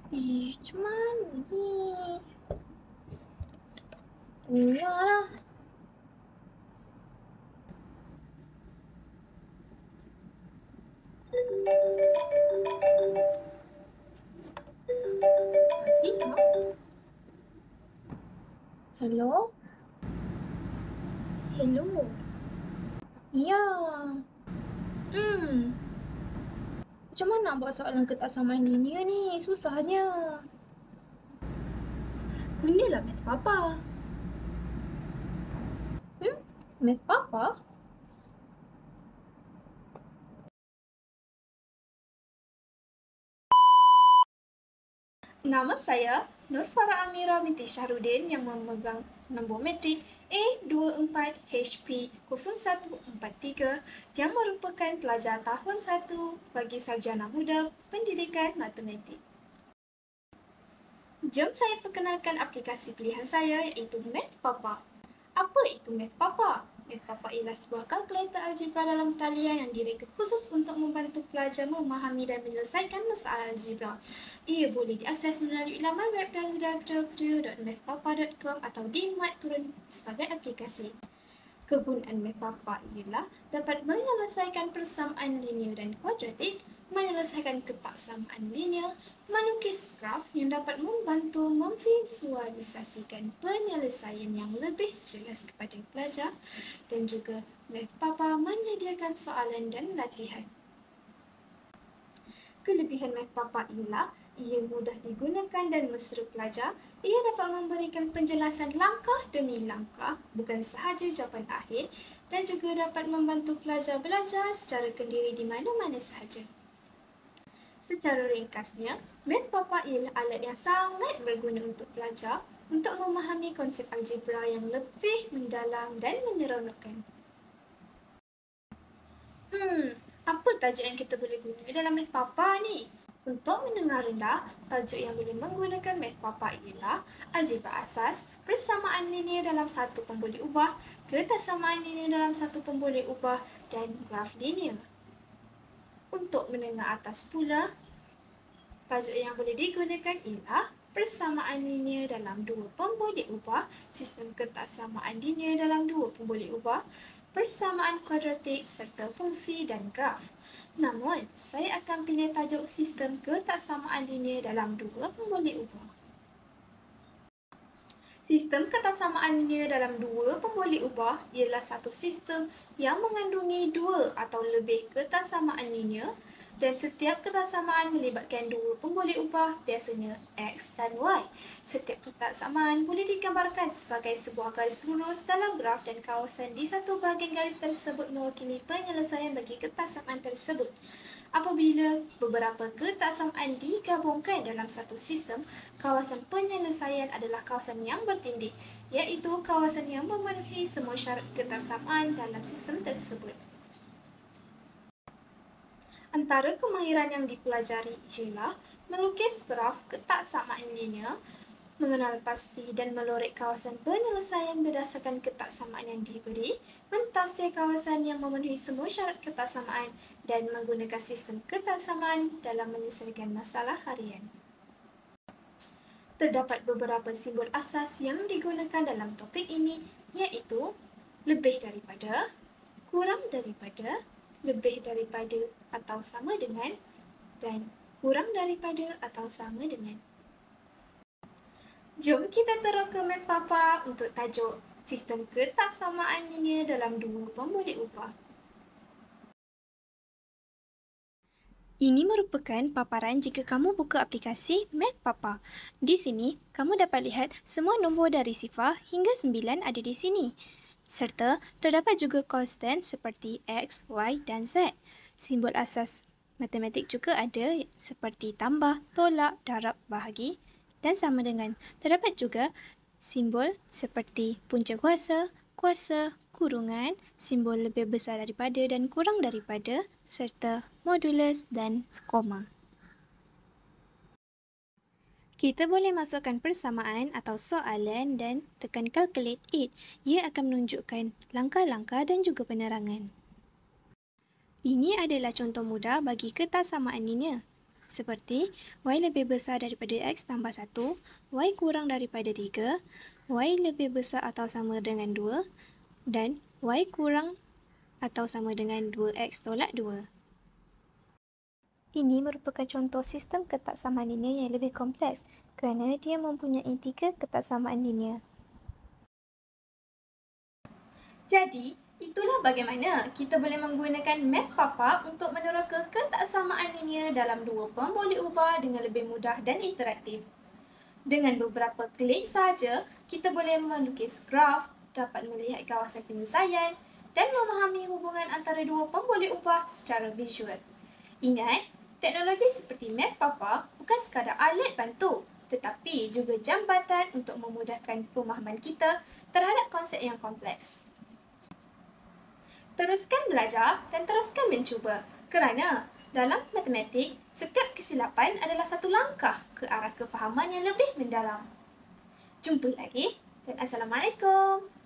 Macam mana ni? Tengoklah. Asyik, mak. Hello? Hello? Ya. Macam mana nak buat soalan ketaksamaan linear ni? Susahnya. Gunalah math papa. Math papa? Nama saya Nur Farah Amira binti Syahrudin yang memegang nombor matrik A24HP0143 yang merupakan pelajar tahun 1 bagi sarjana muda pendidikan matematik. Jom saya perkenalkan aplikasi pilihan saya iaitu Math Papa. Apa itu Math Papa? Math Papa ialah sebuah kalkulator algebra dalam talian yang direka khusus untuk membantu pelajar memahami dan menyelesaikan masalah algebra. Ia boleh diakses melalui laman web www.mathpapa.com atau dimuat turun sebagai aplikasi. Kegunaan Math Papa ialah dapat menyelesaikan persamaan linear dan kuadratik, menyelesaikan ketaksamaan linear, melukis graf yang dapat membantu memvisualisasikan penyelesaian yang lebih jelas kepada pelajar, dan juga Math Papa menyediakan soalan dan latihan. Kelebihan Math Papa ialah ia mudah digunakan dan mesra pelajar. Ia dapat memberikan penjelasan langkah demi langkah, bukan sahaja jawapan akhir, dan juga dapat membantu pelajar belajar secara kendiri di mana-mana sahaja. Secara ringkasnya, Math Papa ialah alat yang sangat berguna untuk pelajar untuk memahami konsep algebra yang lebih mendalam dan menyeronokkan. Apa tajuk yang kita boleh guna dalam Math Papa ni? Untuk mendengar rendah, tajuk yang boleh menggunakan Math Papa ialah algebra asas, persamaan linear dalam satu pemboleh ubah, ketaksamaan linear dalam satu pemboleh ubah, dan graf linear. Untuk mendengar atas pula, tajuk yang boleh digunakan ialah persamaan linear dalam dua pemboleh ubah, sistem ketaksamaan linear dalam dua pemboleh ubah, persamaan kuadratik serta fungsi dan graf. Namun, saya akan pilih tajuk sistem ketaksamaan linear dalam dua pemboleh ubah. Sistem ketaksamaan linear dalam dua pemboleh ubah ialah satu sistem yang mengandungi dua atau lebih ketaksamaan linear, dan setiap ketaksamaan melibatkan dua pemboleh ubah, biasanya X dan Y. Setiap ketaksamaan boleh digambarkan sebagai sebuah garis lurus dalam graf, dan kawasan di satu bahagian garis tersebut mewakili penyelesaian bagi ketaksamaan tersebut. Apabila beberapa ketaksamaan digabungkan dalam satu sistem, kawasan penyelesaian adalah kawasan yang bertindih, iaitu kawasan yang memenuhi semua syarat ketaksamaan dalam sistem tersebut. Antara kemahiran yang dipelajari ialah melukis graf ketaksamaan linear, mengenal pasti dan melorek kawasan penyelesaian berdasarkan ketaksamaan yang diberi, mentafsir kawasan yang memenuhi semua syarat ketaksamaan, dan menggunakan sistem ketaksamaan dalam menyelesaikan masalah harian. Terdapat beberapa simbol asas yang digunakan dalam topik ini, iaitu lebih daripada, kurang daripada, lebih daripada atau sama dengan, dan kurang daripada atau sama dengan. Jom kita terus ke Math Papa untuk tajuk sistem ketaksamaan linear dalam dua pemboleh ubah. Ini merupakan paparan jika kamu buka aplikasi Math Papa. Di sini, kamu dapat lihat semua nombor dari sifar hingga 9 ada di sini. Serta terdapat juga konstan seperti X, Y dan Z. Simbol asas matematik juga ada seperti tambah, tolak, darab, bahagi dan sama dengan. Terdapat juga simbol seperti punca kuasa, kuasa, kurungan, simbol lebih besar daripada dan kurang daripada, serta modulus dan koma. Kita boleh masukkan persamaan atau soalan dan tekan calculate it. Ia akan menunjukkan langkah-langkah dan juga penerangan. Ini adalah contoh mudah bagi ketaksamaan linear. seperti y lebih besar daripada x tambah 1, y kurang daripada 3, y lebih besar atau sama dengan 2, dan y kurang atau sama dengan 2x tolak 2. Ini merupakan contoh sistem ketaksamaan linear yang lebih kompleks kerana dia mempunyai 3 ketaksamaan linear. Jadi, itulah bagaimana kita boleh menggunakan Math Papa untuk meneroka ketaksamaan linear dalam dua pemboleh ubah dengan lebih mudah dan interaktif. Dengan beberapa klik sahaja, kita boleh melukis graf, dapat melihat kawasan penyelesaian dan memahami hubungan antara dua pemboleh ubah secara visual. Ingat, teknologi seperti Math Papa bukan sekadar alat bantu, tetapi juga jambatan untuk memudahkan pemahaman kita terhadap konsep yang kompleks. Teruskan belajar dan teruskan mencuba kerana dalam matematik, setiap kesilapan adalah satu langkah ke arah kefahaman yang lebih mendalam. Jumpa lagi dan Assalamualaikum.